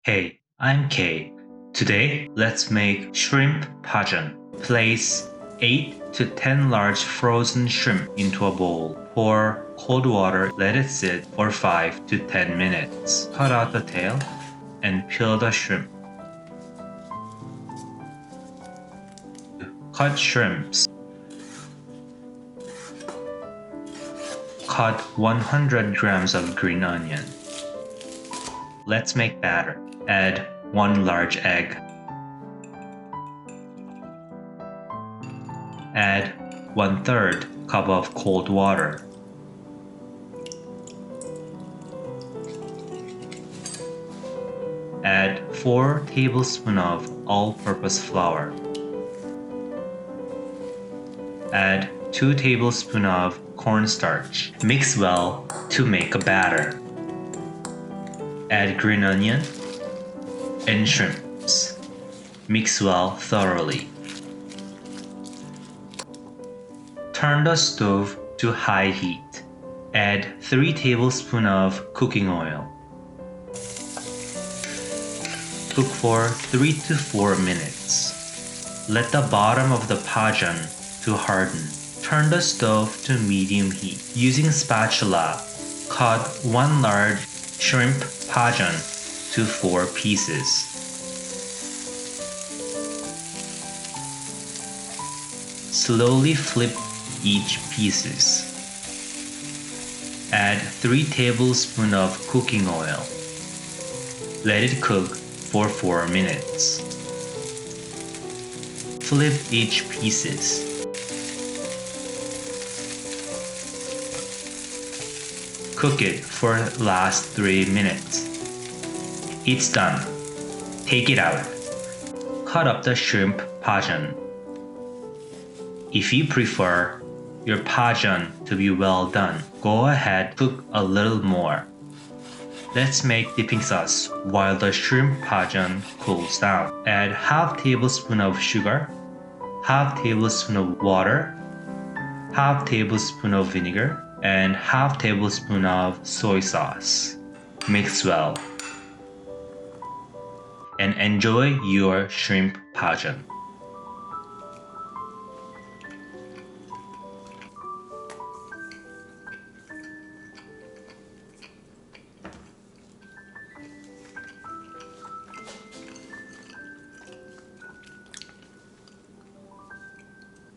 Hey, I'm Kay. Today, let's make shrimp pajeon. Place 8 to 10 large frozen shrimp into a bowl. Pour cold water, let it sit for 5 to 10 minutes. Cut out the tail and peel the shrimp. Cut shrimps. Cut 100 grams of green onion. Let's make batter. Add 1 large egg. Add 1/3 cup of cold water. Add 4 tablespoons of all-purpose flour. Add 2 tablespoons of cornstarch. Mix well to make a batter. Add green onion and shrimps. Mix well thoroughly. Turn the stove to high heat. Add 3 tablespoons of cooking oil. Cook for 3 to 4 minutes. Let the bottom of the pajeon to harden. Turn the stove to medium heat. Using spatula, cut 1 large shrimp pajeon to 4 pieces. Slowly flip each pieces. Add 3 tablespoons of cooking oil. Let it cook for 4 minutes. Flip each pieces. Cook it for last 3 minutes. It's done. Take it out. Cut up the shrimp pajeon. If you prefer your pajeon to be well done, go ahead, cook a little more. Let's make dipping sauce while the shrimp pajeon cools down. Add half tablespoon of sugar, half tablespoon of water, half tablespoon of vinegar, and half tablespoon of soy sauce. Mix well. And enjoy your shrimp pajeon.